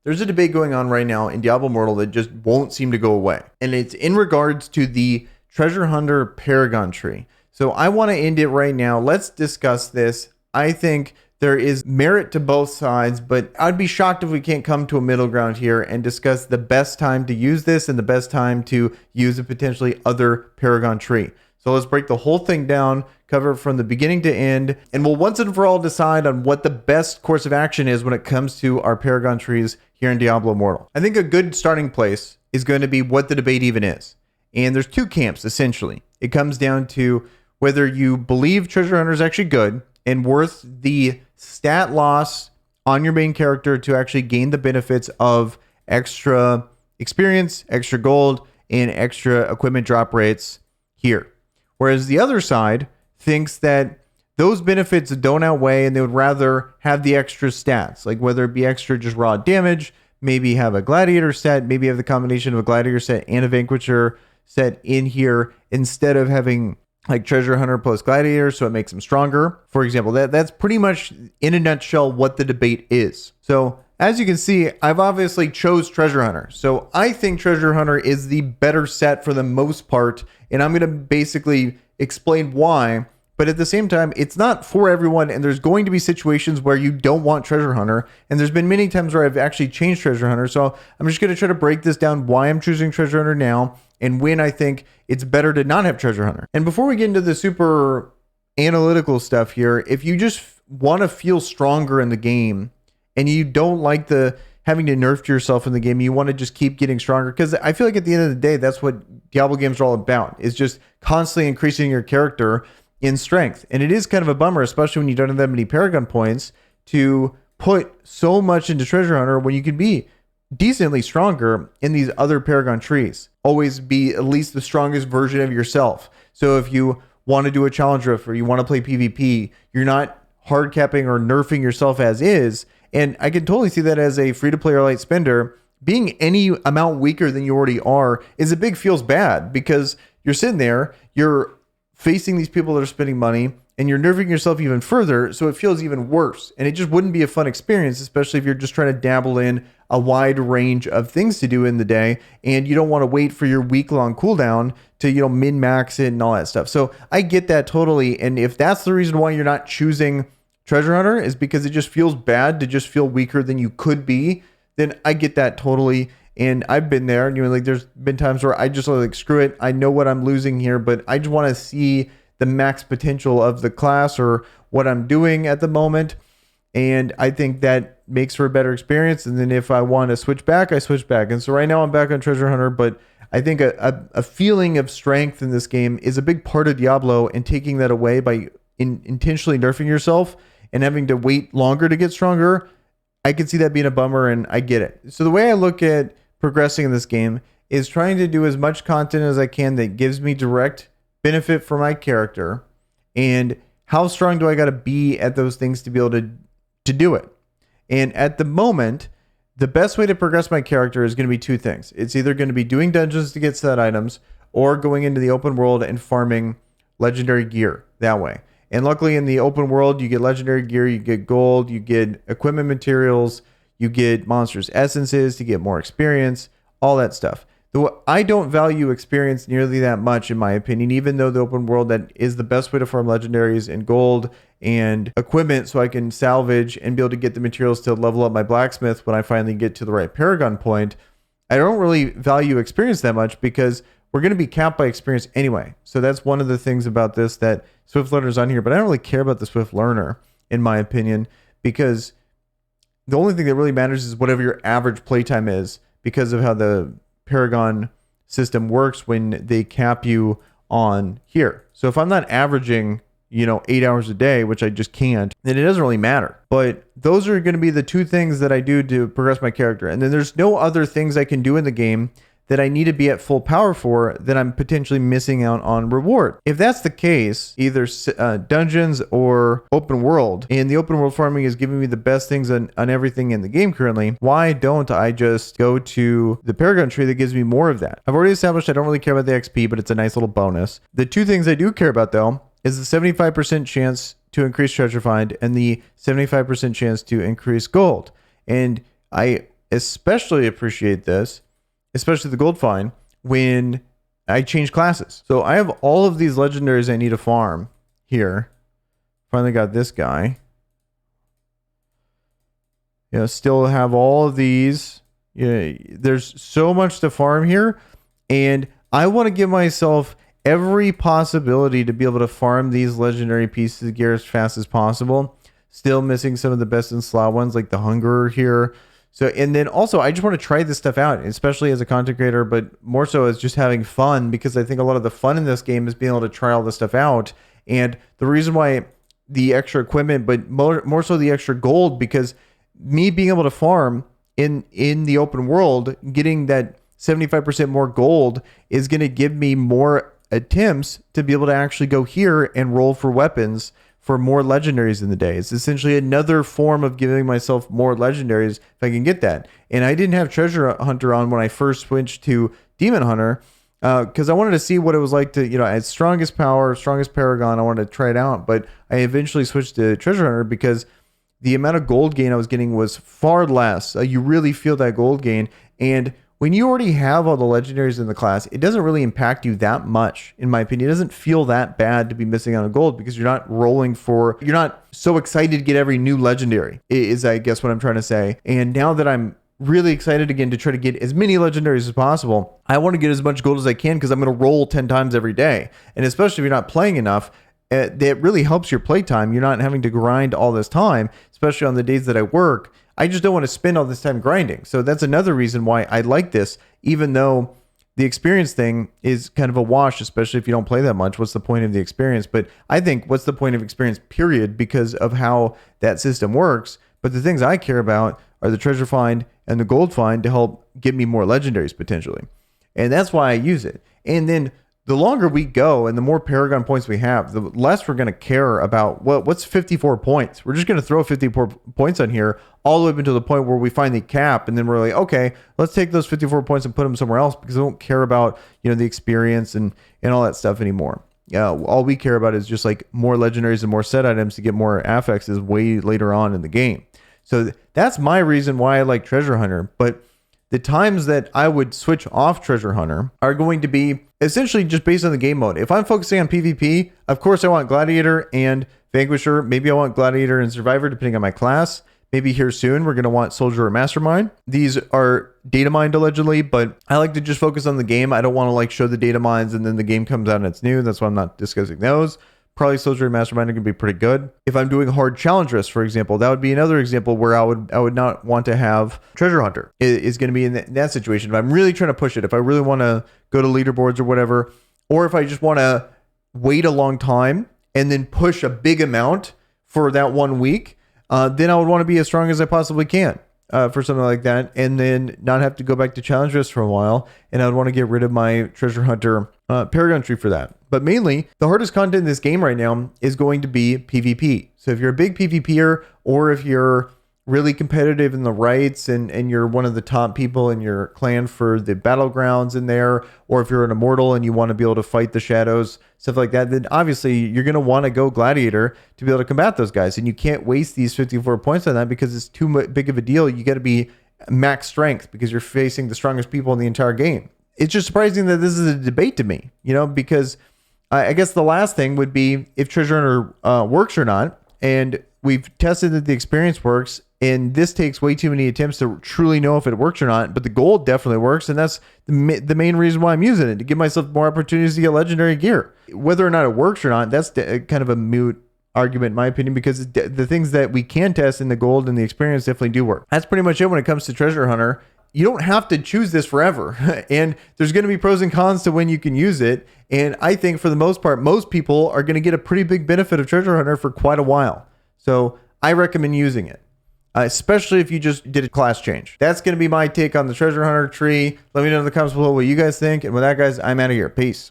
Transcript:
There's a debate going on right now in Diablo Immortal that just won't seem to go away. And it's in regards to the Treasure Hunter Paragon tree. So I want to end it right now. Let's discuss this. I think there is merit to both sides, but I'd be shocked if we can't come to a middle ground here and discuss the best time to use this and the best time to use a potentially other Paragon tree. So let's break the whole thing down, cover it from the beginning to end, and we'll once and for all decide on what the best course of action is when it comes to our Paragon trees here in Diablo Immortal. I think a good starting place is going to be what the debate even is. And there's two camps, essentially. It comes down to whether you believe Treasure Hunter is actually good and worth the stat loss on your main character to actually gain the benefits of extra experience, extra gold, and extra equipment drop rates here. Whereas the other side thinks that those benefits don't outweigh and they would rather have the extra stats, like whether it be extra just raw damage, maybe have a gladiator set, maybe have the combination of a gladiator set and a vanquisher set in here instead of having like Treasure Hunter plus gladiator, so it makes them stronger. For example, that's pretty much in a nutshell what the debate is. So as you can see, I've obviously chose Treasure Hunter. So I think Treasure Hunter is the better set for the most part, and I'm going to basically explain why. But at the same time, it's not for everyone, and there's going to be situations where you don't want Treasure Hunter, and there's been many times where I've actually changed Treasure Hunter. So I'm just going to try to break this down, why I'm choosing Treasure Hunter now, and when I think it's better to not have Treasure Hunter. And before we get into the super analytical stuff here, if you just want to feel stronger in the game, and you don't like the having to nerf yourself in the game, you want to just keep getting stronger, because I feel like at the end of the day, that's what Diablo games are all about, is just constantly increasing your character in strength. And it is kind of a bummer, especially when you don't have that many Paragon points, to put so much into Treasure Hunter when you could be decently stronger in these other Paragon trees. Always be at least the strongest version of yourself. So if you want to do a challenge rift or you want to play PvP, you're not hard capping or nerfing yourself as is. And I can totally see that as a free-to-play or light spender. Being any amount weaker than you already are is a big feels bad, because you're sitting there, you're facing these people that are spending money, and you're nerfing yourself even further, so it feels even worse. And it just wouldn't be a fun experience, especially if you're just trying to dabble in a wide range of things to do in the day, and you don't want to wait for your week-long cooldown to, min-max it and all that stuff. So I get that totally, and if that's the reason why you're not choosing Treasure Hunter is because it just feels bad to just feel weaker than you could be, then I get that totally. And I've been there, and like there's been times where I just like, screw it, I know what I'm losing here, but I just want to see the max potential of the class or what I'm doing at the moment. And I think that makes for a better experience. And then if I want to switch back, I switch back. And so right now I'm back on Treasure Hunter, but I think a feeling of strength in this game is a big part of Diablo, and taking that away by intentionally nerfing yourself and having to wait longer to get stronger, I can see that being a bummer, and I get it. So the way I look at progressing in this game is trying to do as much content as I can that gives me direct benefit for my character, and how strong do I got to be at those things to be able to do it. And at the moment, the best way to progress my character is going to be two things. It's either going to be doing dungeons to get set items, or going into the open world and farming legendary gear that way. And luckily in the open world, you get legendary gear, you get gold, you get equipment materials, you get monsters' essences to get more experience, all that stuff. Though I don't value experience nearly that much, in my opinion, even though the open world, that is the best way to farm legendaries and gold and equipment, so I can salvage and be able to get the materials to level up my blacksmith when I finally get to the right Paragon point. I don't really value experience that much, because we're going to be capped by experience anyway. So that's one of the things about this, that Swift Learner's on here, but I don't really care about the Swift Learner, in my opinion, because the only thing that really matters is whatever your average playtime is, because of how the Paragon system works when they cap you on here. So if I'm not averaging, 8 hours a day, which I just can't, then it doesn't really matter. But those are going to be the two things that I do to progress my character. And then there's no other things I can do in the game that I need to be at full power for that I'm potentially missing out on reward. If that's the case, either dungeons or open world, and the open world farming is giving me the best things on everything in the game currently, why don't I just go to the Paragon tree that gives me more of that? I've already established I don't really care about the XP, but it's a nice little bonus. The two things I do care about, though, is the 75% chance to increase treasure find and the 75% chance to increase gold. And I especially appreciate this, especially the gold find, when I change classes. So I have all of these legendaries I need to farm here. Finally got this guy. You know, still have all of these. Yeah, there's so much to farm here, and I want to give myself every possibility to be able to farm these legendary pieces of gear as fast as possible. Still missing some of the best in slot ones like the Hungerer here. So, and then also I just want to try this stuff out, especially as a content creator, but more so as just having fun, because I think a lot of the fun in this game is being able to try all this stuff out. And the reason why the extra equipment, but more so the extra gold, because me being able to farm in the open world, getting that 75% more gold is going to give me more attempts to be able to actually go here and roll for weapons for more legendaries in the day. It's essentially another form of giving myself more legendaries if I can get that. And I didn't have Treasure Hunter on when I first switched to Demon Hunter, because I wanted to see what it was like to, you know, at strongest power, strongest Paragon, I wanted to try it out. But I eventually switched to Treasure Hunter because the amount of gold gain I was getting was far less. You really feel that gold gain. And when you already have all the legendaries in the class, it doesn't really impact you that much, in my opinion. It doesn't feel that bad to be missing out on gold because you're not rolling for, you're not so excited to get every new legendary, is I guess what I'm trying to say. And now that I'm really excited again to try to get as many legendaries as possible, I want to get as much gold as I can because I'm going to roll 10 times every day. And especially if you're not playing enough, that really helps your playtime. You're not having to grind all this time, especially on the days that I work. I just don't want to spend all this time grinding. So that's another reason why I like this, even though the experience thing is kind of a wash, especially if you don't play that much. What's the point of the experience? But I think what's the point of experience, period, because of how that system works. But the things I care about are the treasure find and the gold find to help get me more legendaries potentially. And that's why I use it. And then the longer we go and the more Paragon points we have, the less we're going to care about what's 54 points. We're just going to throw 54 points on here all the way up until the point where we find the cap. And then we're like, okay, let's take those 54 points and put them somewhere else because we don't care about, you know, the experience and all that stuff anymore. All we care about is just like more legendaries and more set items to get more affixes way later on in the game. So that's my reason why I like Treasure Hunter. But the times that I would switch off Treasure Hunter are going to be essentially just based on the game mode. If I'm focusing on PvP, of course I want Gladiator and Vanquisher. Maybe I want Gladiator and Survivor depending on my class. Maybe here soon we're going to want Soldier or Mastermind. These are data mined allegedly, but I like to just focus on the game. I don't want to like show the data mines and then the game comes out and it's new. That's why I'm not discussing those. Probably Soldier and Mastermind are going to be pretty good. If I'm doing hard challenge risks, for example, that would be another example where I would not want to have Treasure Hunter. It is going to be in that situation. If I'm really trying to push it, if I really want to go to leaderboards or whatever, or if I just want to wait a long time and then push a big amount for that 1 week, then I would want to be as strong as I possibly can for something like that, and then not have to go back to challenge risks for a while. And I would want to get rid of my Treasure Hunter Paragon tree for that. But mainly, the hardest content in this game right now is going to be PvP. So if you're a big PvPer, or if you're really competitive in the raids and you're one of the top people in your clan for the battlegrounds in there, or if you're an immortal and you want to be able to fight the shadows, stuff like that, then obviously you're going to want to go Gladiator to be able to combat those guys. And you can't waste these 54 points on that because it's too big of a deal. You got to be max strength because you're facing the strongest people in the entire game. It's just surprising that this is a debate to me, you know, because I guess the last thing would be if Treasure Hunter works or not. And we've tested that the experience works. And this takes way too many attempts to truly know if it works or not. But the gold definitely works. And that's the main reason why I'm using it, to give myself more opportunities to get legendary gear. Whether or not it works or not, that's kind of a moot argument in my opinion, because the things that we can test in the gold and the experience definitely do work. That's pretty much it when it comes to Treasure Hunter. You don't have to choose this forever. And there's going to be pros and cons to when you can use it. And I think for the most part, most people are going to get a pretty big benefit of Treasure Hunter for quite a while. So I recommend using it. Especially if you just did a class change. That's going to be my take on the Treasure Hunter tree. Let me know in the comments below what you guys think. And with that, guys, I'm out of here. Peace.